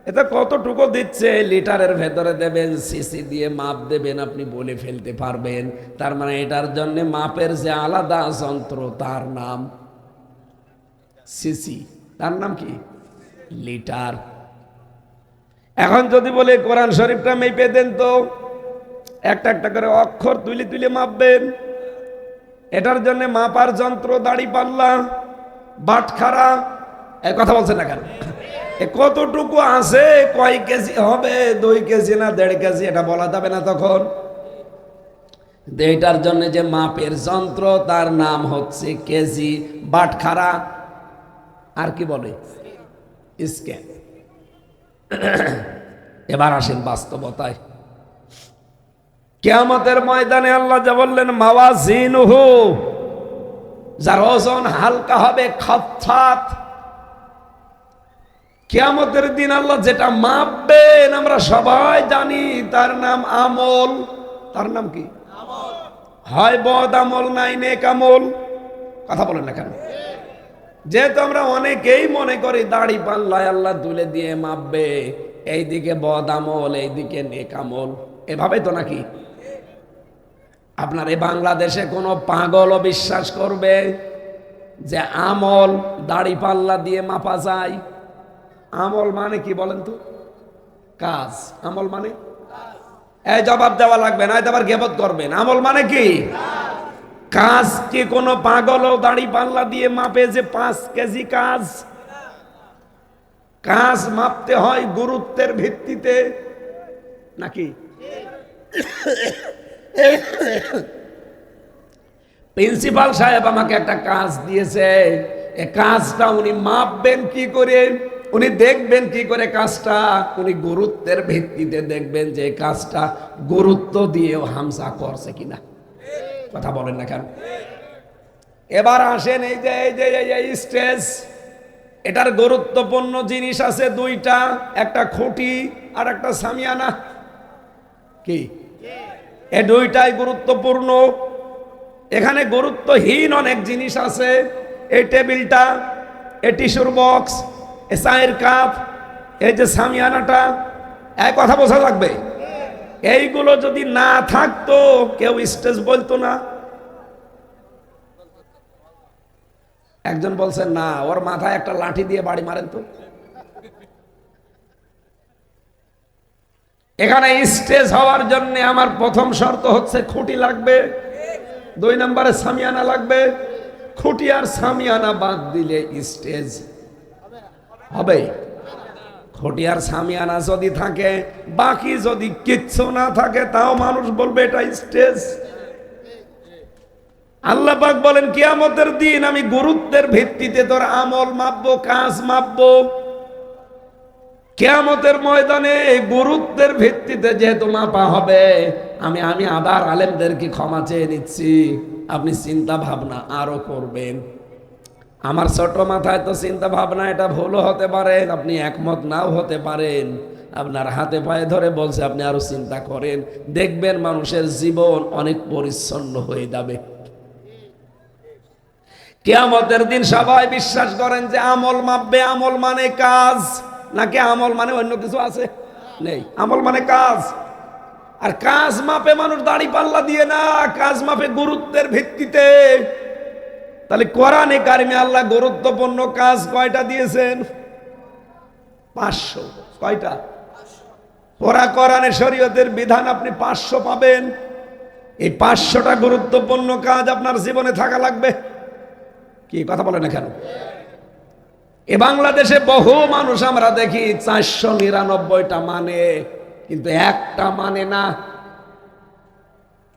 এটা কতটুকু দিচ্ছে লিটারের ভেতরে দেবেন, সিসি দিয়ে মাপ দেবেন, আপনি বলে ফেলতে পারবেন। তার মানে এটার জন্য মাপের যে আলাদা যন্ত্র তার নাম সিসি, তার নাম কি লিটার। এখন যদি বলে কোরআন শরীফটা মেপে দেন, তো একটা একটা করে অক্ষর তুলে তুলে মাপবেন। এটার জন্য মাপার যন্ত্র, দাড়ি পাল্লা, বাটখারা, এই কথা বলছেন না কেন? কতটুকু আছে, কয় কেজি হবে, 2 কেজি না 1.5 কেজি, এটা বলা যাবে না তখন। এটার জন্য যে মাপের যন্ত্র তার নাম হচ্ছে কেজি, বাটখারা, আর কি বলে স্কেল। এবার আসেন বাস্তবতায়। কিয়ামতের ময়দানে আল্লাহ যা বললেন, মাওয়াজিনহু, যার ওজন হালকা হবে, খাফফাত। কিয়ামতের দিন আল্লাহ যেটা মাপবেন আমরা সবাই জানি, তার নাম আমল। তার নাম কি? হয় বদ আমল, নাই নেক আমল। কথা বলেন না কেন? যেহেতু আমরা অনেকেই মনে করি দাড়ি পাল্লায় আল্লাহ তুলে দিয়ে মাপবে, এইদিকে বদ আমল, এইদিকে নেক আমল, এভাবে তো নাকি? আপনার এই বাংলাদেশে কোনো পাগলও বিশ্বাস করবে যে আমল দাড়ি পাল্লা দিয়ে মাপা যায়? আমল মানে কি বলেন তো? কাজ। আমল মানে এই জবাব দেওয়া লাগবে না, আবার গেবত করবেন। আমল মানে কি? কাজ। কি কোনো পাগলও দাড়ি পাল্লা দিয়ে মাপে যে 5 কেজি কাজ? কাজ মাপতে হয় গুরুত্বের ভিত্তিতে নাকি? প্রিন্সিপাল সাহেব আমাকে একটা কাজ দিয়েছে, এই কাজটা উনি মাপবেন কি করে, উনি দেখবেন কি করে কাজটা? উনি গুরুত্বের ভিত্তিতে দেখবেন যে কাজটা গুরুত্ব দিয়েও হামসা করছে কিনা। কথা বলেন না কেন? এবার আসেন এই যে স্টেজ, এটার গুরুত্বপূর্ণ জিনিস আছে 2টা, একটা খুঁটি আর একটা সামিয়ানা। কি? এই 2টাই গুরুত্বপূর্ণ। এখানে গুরুত্বহীন অনেক জিনিস আছে। এই টেবিলটা, এই টিস্যুর বক্স, এই চায়ের কাপ, এই যে সামিয়ানাটা, এক কথা বোঝা লাগবে। এইগুলো যদি না থাকতো কেউ স্টেজ বলতো না। একজন বলছেন না, ওর মাথায় একটা লাঠি দিয়ে বাড়ি মারেন তো। এখানে স্টেজ হওয়ার জন্য আমার প্রথম শর্ত হচ্ছে খুঁটি লাগবে, 2 নম্বরে সামিয়ানা লাগবে। খুঁটি আর সামিয়ানা বাদ দিলে স্টেজ হবে? খুঁটি আর সামিয়ানা যদি থাকে, বাকি যদি কিচ্ছু না থাকে, তাও মানুষ বলবে এটা স্টেজ। আল্লাহ পাক বলেন কিয়ামতের দিন আমি গুরুত্বের ভিত্তিতে তোর আমল মাপবো, কাজ মাপবো। কিয়ামতের ময়দানে গুরুত্বের ভিত্তিতে যেহেতু মাপা হবে, আমি আবার আলেমদেরকে ক্ষমা চেয়ে নিচ্ছি, আপনি চিন্তা ভাবনা আরো করবেন। আমার ছোট মাথায় তো চিন্তা ভাবনা এটা ভুলও হতে পারে, আপনি একমত নাও হতে পারেন। আপনার হাতে পায়ে ধরে বলছে আপনি আরো চিন্তা করেন, দেখবেন মানুষের জীবন অনেক পরিচ্ছন্ন হয়ে যাবে। কিয়ামতের দিন সবাই বিশ্বাস করেন যে আমল মাপবে, আমল মানে কাজ, নাকি আমল মানে অন্য কিছু আছে? নেই, আমল মানে কাজ। আর কাজ মাপে মানুষ দাড়ি পাল্লা দিয়ে না, কাজ মাপে গুরুত্বের ভিত্তিতে। তাহলে কোরআনে কারিমে আল্লাহ গুরুত্বপূর্ণ কাজ কয়টা দিয়েছেন? 500। কয়টা? কোরআনে শরীয়তের বিধান আপনি 500 পাবেন। এই 500টা গুরুত্বপূর্ণ কাজ আপনার জীবনে থাকা লাগবে। কি কথা বলে না কেন? এ বাংলাদেশে বহু মানুষ আমরা দেখি 499টা মানে, কিন্তু একটা মানে না।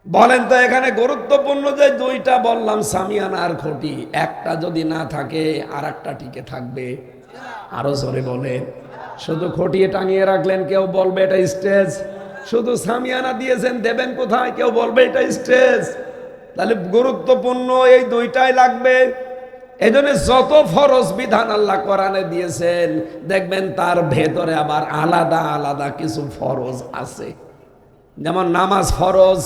বলেন তো এখানে গুরুত্বপূর্ণ যে 2টা বললাম, সামিয়ানা আর খুঁটি, একটা যদি না থাকে আর একটা টিকে থাকবে? আরো জোরে বলেন। শুধু খুঁটিয়ে টাঙিয়ে রাখলেন, কেউ বলবে এটা স্টেজ। শুধু সামিয়ানা দিয়েছেন, দেবেন কোথায়? কেউ বলবে এটা স্টেজ। তাহলে গুরুত্বপূর্ণ এই 2টাই লাগবে। এই জন্য যত ফরজ বিধান আল্লাহ কোরআনে দিয়েছেন, দেখবেন তার ভেতরে আবার আলাদা আলাদা কিছু ফরজ আছে। যেমন নামাজ ফরজ।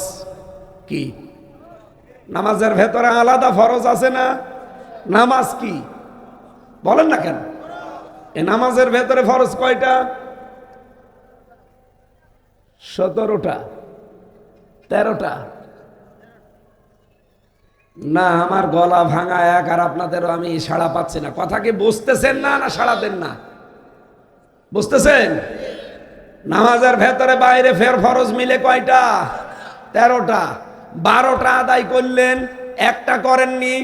কি? নামাজের ভেতরে আলাদা ফরজ আছে না? নামাজ কি? বলেন না কেন? এই নামাজের ভেতরে ফরজ কয়টা? 17টা 13টা? না, আমার গলা ভাঙা এক, আর আপনাদেরও আমি সাড়া পাচ্ছি না। কথা কি বুঝতেছেন না, না সাড়া দেন না? বুঝতেছেন? নামাজের ভেতরে বাইরে ফের ফরজ মিলে কয়টা? 13টা। 12টা আদায় করলেন, একটা করেননি,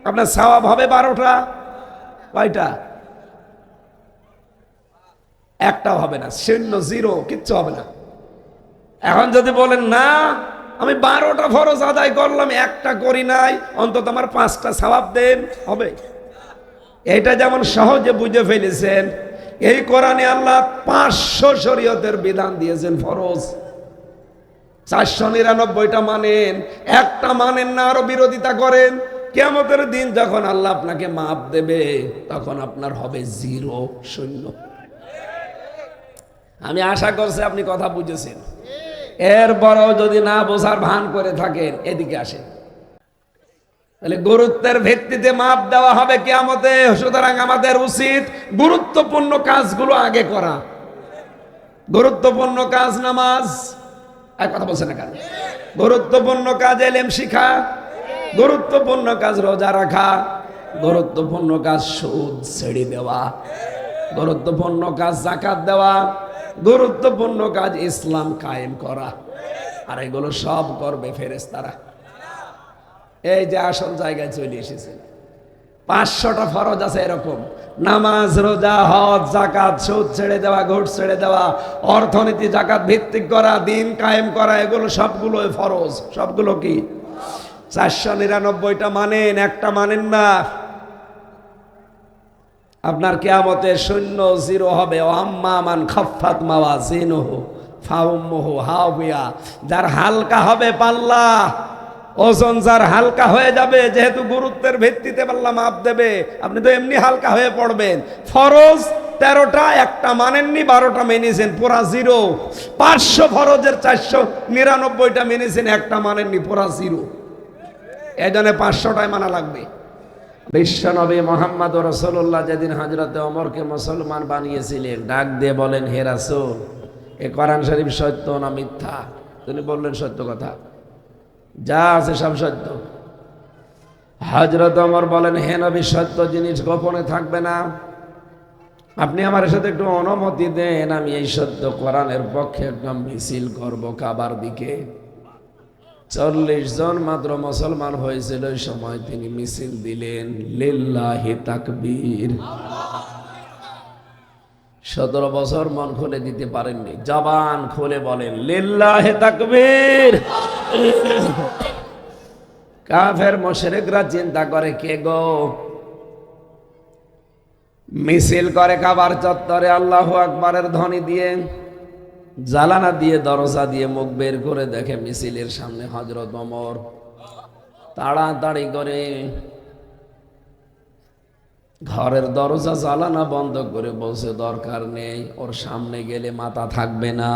আপনার সওয়াব হবে 12টা। কয়টা? একটাও হবে না, শূন্য, জিরো, কিচ্ছু হবে না। এখন যদি বলেন না আমি 12টা ফরজ আদায় করলাম, একটা করি নাই, অন্তত আমার 5টা সওয়াব দেন, হবে? এটা যেমন সহজে বুঝে ফেলেছেন, এই কোরআনে আল্লাহ 500 শরীয়তের বিধান দিয়েছেন ফরজ। 499টা মানেন, একটা মানেন না, আরো বিরোধিতা করেন। কিয়ামতের দিন যখন আল্লাহ আপনাকে মাপ দেবে, তখন আপনার হবে জিরো, শূন্য। আমি আশা করছি আপনি কথা বুঝেছেন। এরপরও যদি না বোঝার ভান করে থাকেন, এদিকে আসেন। তাহলে গুরুত্বের ভিত্তিতে মাপ দেওয়া হবে কিয়ামতে। সুতরাং আমাদের উচিত গুরুত্বপূর্ণ কাজগুলো আগে করা। গুরুত্বপূর্ণ কাজ নামাজ, আর কথা বলছেন না কেন? গুরুত্বপূর্ণ কাজ ইলম শিখা, গুরুত্বপূর্ণ কাজ রোজা রাখা, গুরুত্বপূর্ণ কাজ সুদ ছেড়ে দেওয়া, গুরুত্বপূর্ণ কাজ যাকাত দেওয়া, গুরুত্বপূর্ণ কাজ ইসলাম কায়েম করা। আর এগুলো সব করবে ফেরেশতারা। এই যে আসল জায়গায় চলে এসেছে। 500টা ফরজ আছে এরকম: নামাজ, রোজা, হজ, যাকাত, সুদ ছেড়ে দেওয়া, ঘুষ ছেড়ে দেওয়া, অর্থনীতি জাকাত ভিত্তিক করা, দিন কায়েম করা, এগুলো সবগুলো ফরজ। সবগুলো কি? 499টা মানেন, একটা মানেন না, আপনার কিয়ামতে শূন্য, জিরো হবে। আম্মা মান খাফফাত মাওয়াজিনুহু ফাউম্মুহু হাওিয়া। যার হালকা হবে পাল্লা, ওজন যার হালকা হয়ে যাবে, যেহেতু গুরুত্বের ভিত্তিতে পাল্লা মাপ দেবে, আপনি তো এমনি হালকা হয়ে পড়বেন। ফরজ 13টা, একটা মানেননি, 12টা মেনেছেন, পুরা জিরো। 500 ফরজের 499টা মেনেছেন, একটা মানেননি, পুরা জিরো। এই জন্য 500টাই মানা লাগবে। বিশ্বনবী মোহাম্মদ রাসূলুল্লাহ যেদিন হযরতে ওমরকে মুসলমান বানিয়েছিলেন, ডাক দিয়ে বলেন, হে রাসূল, এ কোরআন শরীফ সত্য না মিথ্যা? তিনি বললেন, সত্য কথা, যা আছে সব সত্য। হযরত ওমর বলেন, হে নবী, সত্য জিনিস গোপনে থাকবে না। আপনি আমার সাথে একটু অনুমতি দেন, আমি এই সত্য কোরআনের পক্ষে একটা মিছিল করব কাবার দিকে। 40 জন মাত্র মুসলমান হয়েছিল ওই সময়, তিনি মিছিল দিলেন, লিল্লাহি তাকবীর। 17 বছর মন খুলে দিতে পারেননি, জবান খুলে বলেন লিল্লাহি তাকবীর। কাফের মুশরিকরা চিন্তা করে, কে গো? মিছিল করে কাবার চত্বরে আল্লাহু আকবারের ধ্বনি দিয়ে, জালানা দিয়ে, দরজা দিয়ে মুখ বের করে দেখে মিছিলের সামনে হযরত ওমর। তাড়াতাড়ি করে ঘরের দরজা জালানা বন্ধ করে বলছে, দরকার নেই, ওর সামনে গেলে মাথা থাকবে না।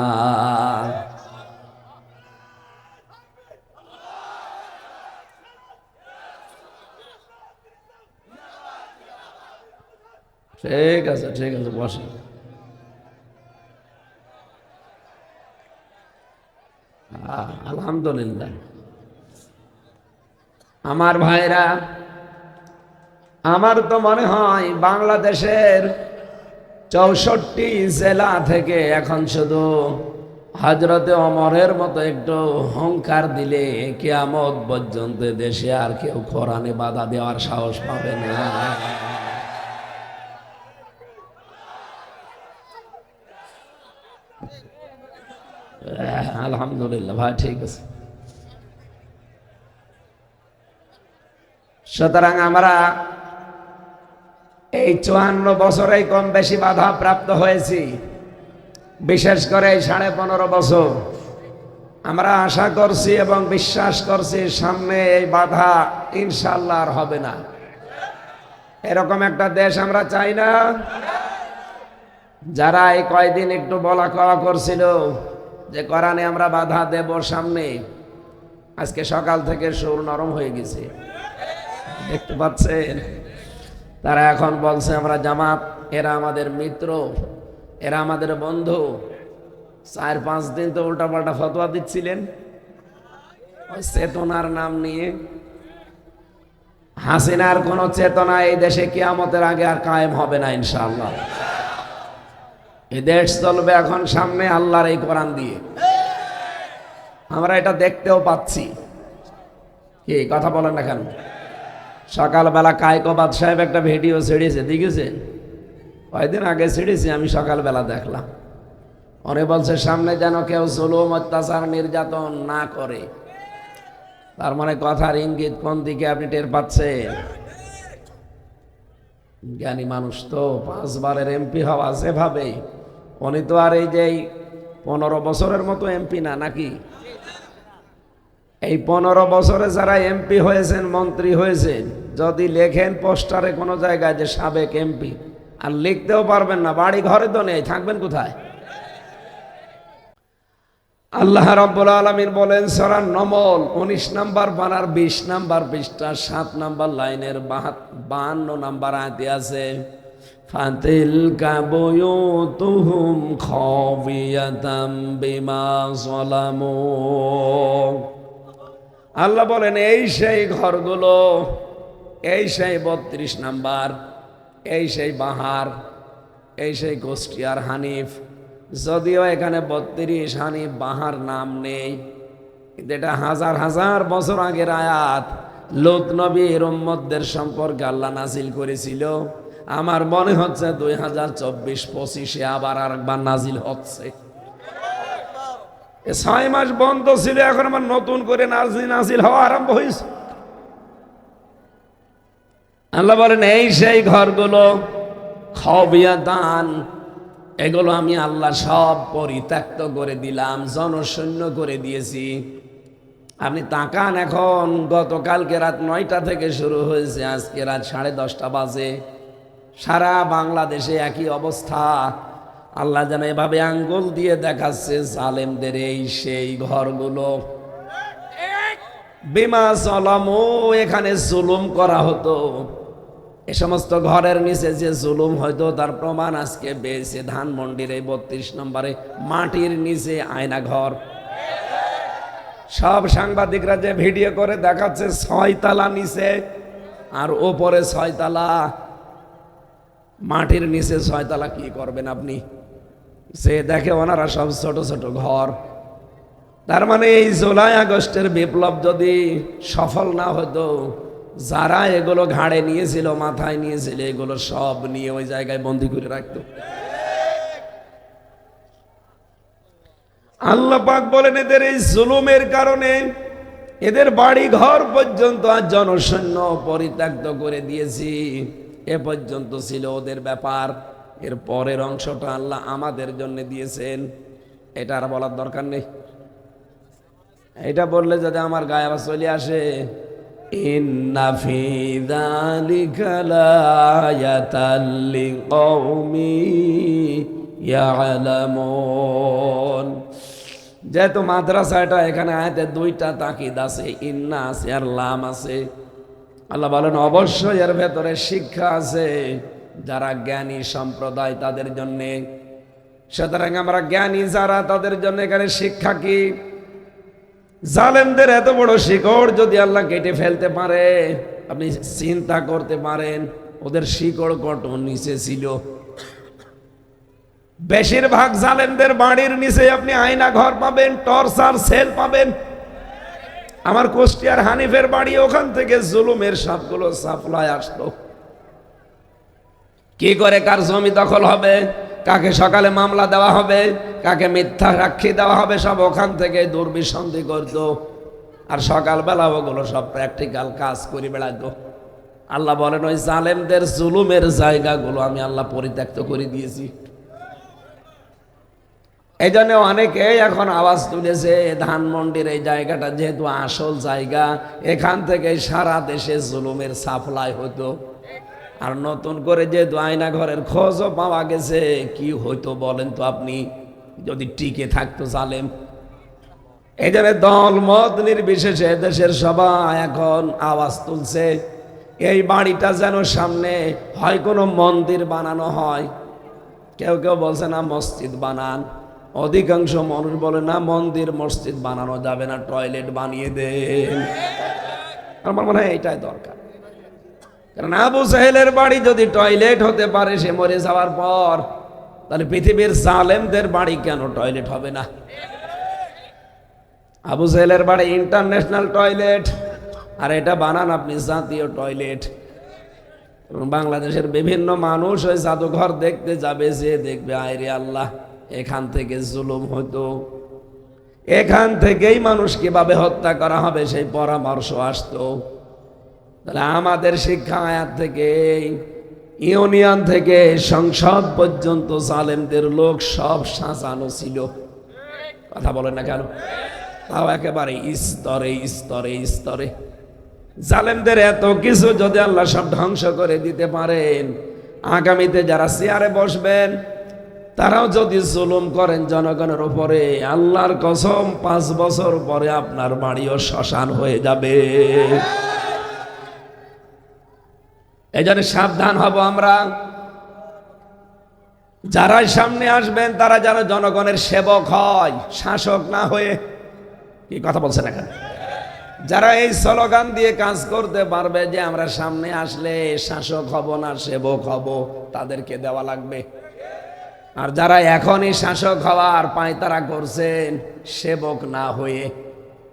ঠিক আছে, ঠিক আছে, বসে। আলহামদুলিল্লাহ। আমার ভাইরা, আমার তো মনে হয় বাংলাদেশের 64 জেলা থেকে এখন শুধু হযরতে ওমরের মতো একটু হুংকার দিলে কিয়ামত পর্যন্ত দেশে আর কেউ কোরআনে বাধা দেওয়ার সাহস পাবে না। আলহামদুলিল্লাহ ভাই, ঠিক আছে। সুতরাং আমরা এই 54 বছরে কম বেশি বাধা প্রাপ্ত হয়েছি। বিশেষ করে এই 15.5 বছর আমরা আশা করছি এবং বিশ্বাস করছি, সামনে এই বাধা ইনশাআল্লাহ আর হবে না। এরকম একটা দেশ আমরা চাই না। যারা এই কয়দিন একটু বলা কওয়া করছিল যে কোরআনে আমরা বাধা দেব সামনে, আজকে সকাল থেকে সুর নরম হয়ে গেছে, দেখতে পাচ্ছেন? তারা এখন বলছে আমরা জামাত, এরা আমাদের মিত্র, এরা আমাদের বন্ধু, 4-5 দিন তো উল্টাপাল্টা ফতোয়া দিচ্ছিলেন ওই চেতনার নাম নিয়ে। হাসিনার কোন চেতনা এই দেশে কিয়ামতের আগে আর কায়েম হবে না ইনশাআল্লাহ। এই দেশ চলবে এখন সামনে আল্লাহর এই কোরআন দিয়ে। আমরা এটা দেখতেও পাচ্ছি। কি কথা বলেন না কেন? সকালবেলা কায়কোবাদ সাহেব একটা ভিডিও ছেড়েছে, দেখেছেন? কয়েকদিন আগে ছেড়েছি, আমি সকালবেলা দেখলাম। উনি বলছে সামনে যেন কেউ জুলুম অত্যাচার নির্যাতন না করে। তার মানে কথার ইঙ্গিত কোন দিকে আপনি টের পাচ্ছেন? জ্ঞানী মানুষ তো 5 বারের এমপি হওয়া যেভাবে, উনি তো আর এই যে 15 বছরের মতো এমপি না নাকি? এই 15 বছরে যারা এমপি হয়েছেন, মন্ত্রী হয়েছেন, যদি লেখেন পোস্টারে কোনো জায়গায় যে সাবেক এমপি, আর লিখতেও পারবেন না, বাড়ি ঘরে তো নেই, থাকবেন কোথায়? আল্লাহ রাব্বুল আলামিন বলেন সূরা নমল 19 নাম্বার পারার 20 নাম্বার পৃষ্ঠা 7 নাম্বার লাইনের 52 নাম্বার আয়াতে আছে, ফাতিলকা বুয়ুতুহুম খাবিয়াতাম বিমা যালামু। আল্লাহ বলেন এই সেই ঘরগুলো, এই সেই 32 নাম্বার, এই সেই বাহার, এই সেই কুষ্টিয়ার হানিফ। যদিও এখানে 32 হানিফ বাহার নাম নেই, কিন্তু এটা হাজার হাজার বছর আগের আয়াত। লূত নবীর উম্মতদের সম্পর্কে আল্লাহ নাজিল করেছিল। আমার মনে হচ্ছে 2024-25 আবার আরেকবার নাজিল হচ্ছে। 6 মাস বন্ধ ছিল, এখন আবার নতুন করে নাজিল হওয়া আরম্ভ হয়েছে। আল্লাহ বলেন এই সেই ঘরগুলো খাবিয়াতান, এগুলো আমি আল্লাহ সব পরিত্যক্ত করে দিলাম, জনশূন্য করে দিয়েছি। আপনি তাকান, এখন গতকালকে রাত 9টা থেকে শুরু হয়েছে, আজকে রাত 10:30 বাজে। সারা বাংলাদেশে একই অবস্থা। আল্লাহ যেন এভাবে আঙ্গুল দিয়ে দেখাচ্ছে জালেমদের এই সেই ঘরগুলো। বিমা যালামু, এখানে জুলুম করা হতো। এ সমস্ত ঘরের নিচে যে জুলুম হয়তো তার প্রমাণ আজকে পেয়েছে ধানমন্ডির এই 32 নম্বরে মাটির নিচে আয়না ঘর। সব সাংবাদিকরা যে ভিডিও করে দেখাচ্ছে 6 তালা নিচে আর ওপরে 6 তালা, মাটির নিচে 6 তালা। কি করবেন আপনি? সে দেখে ওনারা সব ছোট ছোট ঘর। তার মানে এই জুলাই আগস্টের বিপ্লব যদি সফল না হতো, যারা এগুলো ঘাড়ে নিয়েছিল, মাথায় নিয়েছিল, এগুলো সব নিয়ে ওই জায়গায় বন্দি করে রাখত। আল্লাহ পাক বলেন এদের এই জুলুমের কারণে এদের বাড়ি ঘর পর্যন্ত আর জনশূন্য পরিত্যক্ত করে দিয়েছি। এ পর্যন্ত ছিল ওদের ব্যাপার। এর পরের অংশটা আল্লাহ আমাদের জন্য দিয়েছেন, এটা আর বলার দরকার নেই। এটা বললে যদি আমার গায়ে আবার চলে আসে, ইন্না ফি যালিকা লায়াতাল লিকাউমিন ইয়ালামুন। যেহেতু মাদ্রাসাটা এখানে আয়াতে 2টা তাকিদ আছে, ইন্না আছে আর লাম আছে। আল্লাহ বলেন অবশ্যই এর ভেতরে শিক্ষা আছে যারা জ্ঞানী সম্প্রদায় তাদের জন্য। সুতরাং আমরা জ্ঞানী যারা, তাদের জন্য এখানে শিক্ষা কি? জালেমদের এত বড় শিকড় যদি আল্লাহ কেটে ফেলতে পারে, আপনি চিন্তা করতে পারেন ওদের শিকড় কত নিচে ছিল। বেশিরভাগ জালেমদের বাড়ির নিচে আপনি আয়না ঘর পাবেন, টর্চার সেল পাবেন। আমার কুষ্টিয়ার হানিফের বাড়ি, ওখান থেকে জুলুমের সবগুলো সাপ্লাই আসতো। কি করে কার জমি দখল হবে, কাকে সকালে মামলা দেওয়া হবে, কাকে মিথ্যা সাক্ষী দেওয়া হবে, সব ওখান থেকে দুর্বিসন্ধি করত। আর সকালবেলা ওগুলো সব প্র্যাকটিক্যাল কাজ করে বেড়াতো। আল্লাহ বলেন ওই জালেমদের জুলুমের জায়গাগুলো আমি আল্লাহ পরিত্যক্ত করে দিয়েছি। এই জন্য অনেকেই এখন আওয়াজ তুলেছে ধানমন্ডির এই জায়গাটা যেহেতু আসল জায়গা, এখান থেকে সারা দেশে জুলুমের সাপ্লাই হতো। আর নতুন করে যেহেতু আয়না ঘরের খোঁজও পাওয়া গেছে, কি হইতো বলেন তো আপনি যদি টিকে থাকতো জালেম? এই জন্য দল মত নির্বিশেষে দেশের সবাই এখন আওয়াজ তুলছে এই বাড়িটা যেন সামনে হয় কোনো মন্দির বানানো হয়। কেউ কেউ বলছে না মসজিদ বানান, অধিকাংশ মানুষ বলে না, মন্দির মসজিদ বানানো যাবে না, টয়লেট বানিয়ে দেন। আমার মনে হয় এটাই দরকার। কারণ আবু জাহেলের বাড়ি যদি টয়লেট হতে পারে সে মরে যাওয়ার পর, তাহলে পৃথিবীর জালেমদের বাড়ি কেন টয়লেট হবে না? আবু জাহেলের বাড়ি ইন্টারন্যাশনাল টয়লেট, আর এটা বানান আপনি জাতীয় টয়লেট। বাংলাদেশের বিভিন্ন মানুষ ওই জাদুঘর দেখতে যাবে, যে দেখবে আয়রে আল্লাহ, এখান থেকে জুলুম হতো, এখান থেকেই মানুষ কিভাবে হত্যা করা হবে সেই পরামর্শ আসতো। তাহলে আমাদের শিক্ষা আয়াত থেকে, ইউনিয়ন থেকে সংসদ পর্যন্ত জালেমদের লোক সব সাজানো ছিল। কথা বলেন না কেন? তাও একেবারে স্তরে স্তরে স্তরে। জালেমদের এত কিছু যদি আল্লাহ সব ধ্বংস করে দিতে পারেন, আগামীতে যারা চেয়ারে বসবেন তারাও যদি জুলুম করেন জনগণের উপরে, আল্লাহর কসম 5 বছর পরে আপনার বাড়িও শ্মশান হয়ে যাবে। এই জন্য সাবধান হব আমরা। যারাই সামনে আসবেন তারা যেন জনগণের সেবক হয়, শাসক না হয়ে। কি কথা বলছেন এখানে? যারা এই স্লোগান দিয়ে কাজ করতে পারবে যে আমরা সামনে আসলে শাসক হব না সেবক হব, তাদেরকে দেওয়া লাগবে। আর যারা এখনই শাসক হওয়ার পায়তারা করছেন সেবক না হয়ে,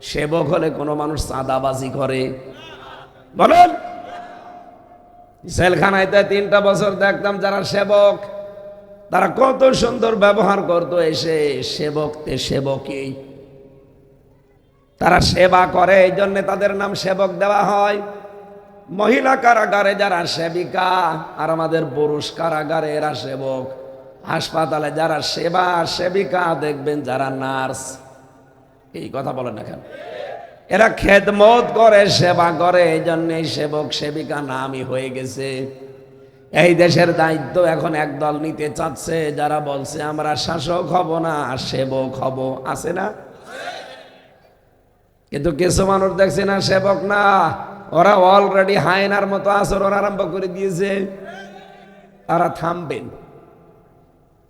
সেবক হলে কোনো মানুষ চাঁদাবাজি করে? বলেন। জেলখানায় 3টা বছর দেখতাম যারা সেবক, তারা কত সুন্দর ব্যবহার করতো, এসে সেবকতে সেবকই, তারা সেবা করে, এই জন্য তাদের নাম সেবক দেওয়া হয়। মহিলা কারাগারে যারা সেবিকা, আর আমাদের পুরুষ কারাগারে এরা সেবক। হাসপাতালে যারা সেবা সেবিকা দেখবেন যারা নার্স, এই কথা বলেন না কেন? এরা খেদমত করে, সেবা করে, এই জন্যই সেবক সেবিকা নামই হয়ে গেছে। এই দেশের দায়িত্ব এখন একদল নিতে চাচ্ছে, যারা বলছে আমরা শাসক হব না সেবক হব। আছে না? কিন্তু কিছু মানুষ দেখছে না সেবক না, ওরা অলরেডি হায়নার মতো আচরণ আরম্ভ করে দিয়েছে। তারা থামবেন,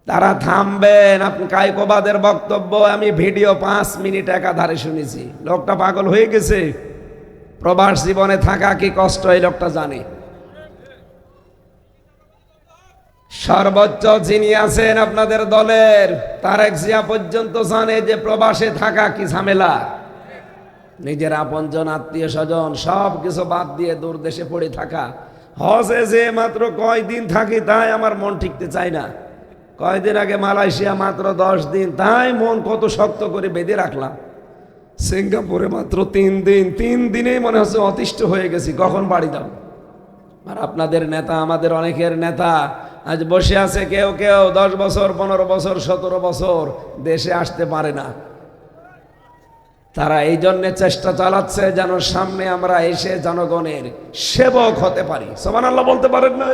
তারা থামবেন। আপনি কায়কোবাদের বক্তব্য আমি ভিডিও 5 মিনিট একাধারে শুনেছি। লোকটা পাগল হয়ে গেছে। প্রবাস জীবনে থাকা কি কষ্ট এই লোকটা জানে। সর্বোচ্চ যিনি আছেন আপনাদের দলের তারেক জিয়া পর্যন্ত জানে যে প্রবাসে থাকা কি ঝামেলা। নিজের আপনজন আত্মীয় স্বজন সব কিছু বাদ দিয়ে দূর দেশে পড়ে থাকা। হজে যে মাত্র কয়দিন থাকি তাই আমার মন টিকতে চায় না। কয়দিন আগে মালয়েশিয়া মাত্র 10 দিন, তাই মন কত শক্ত করে বেঁধে রাখলাম। সিঙ্গাপুরে মাত্র 3 দিন, 3 দিনেই মনে হচ্ছে অতিষ্ঠ হয়ে গেছি, কখন বাড়ি যাব। আর আপনাদের নেতা, আমাদের অনেকের নেতা আজ বসে আছে, কেউ কেউ 10 বছর 15 বছর 17 বছর দেশে আসতে পারে না। তারা এই জন্য চেষ্টা চালাচ্ছে যেন সামনে আমরা এসে জনগণের সেবক হতে পারি। সুবহানাল্লাহ বলতে পারেন না?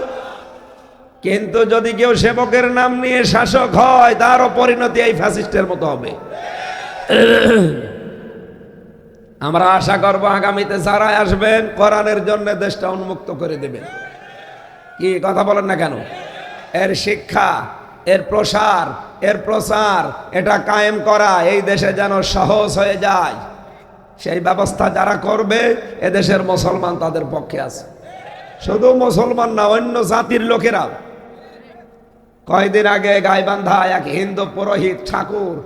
কিন্তু যদি কেউ সেবকের নাম নিয়ে শাসক হয়, তারও পরিণতি এই ফ্যাসিস্টের মতো হবে। আমরা আশা করব আগামীতে যারা আসবেন কোরআনের জন্য দেশটা উন্মুক্ত করে দেবেন। কি কথা বলেন না কেন? এর শিক্ষা, এর প্রসার, এর প্রচার, এটা কায়েম করা এই দেশে যেন সহজ হয়ে যায়, সেই ব্যবস্থা যারা করবে এদেশের মুসলমান তাদের পক্ষে আছে। শুধু মুসলমান না, অন্য জাতির লোকেরা। কয়দিন আগে গাইবান্ধা এক হিন্দু পুরোহিত ঠাকুর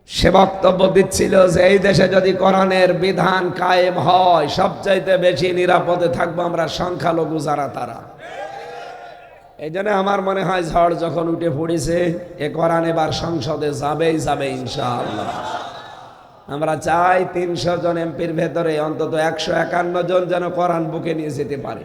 সে বক্তব্য দিচ্ছিল যে এই দেশে যদি কোরআনের বিধান কায়েম হয়, সবচাইতে বেশি নিরাপদে থাকবো আমরা সংখ্যালঘু যারা তারা। এই জন্য আমার মনে হয় ঝড় যখন উঠে পড়েছে, এ কোরআন এবার সংসদে যাবেই যাবে ইনশাআল্লাহ। আমরা চাই 300 জন এমপির ভেতরে অন্তত 151 জন যেন কোরআন বুকে নিয়ে যেতে পারে।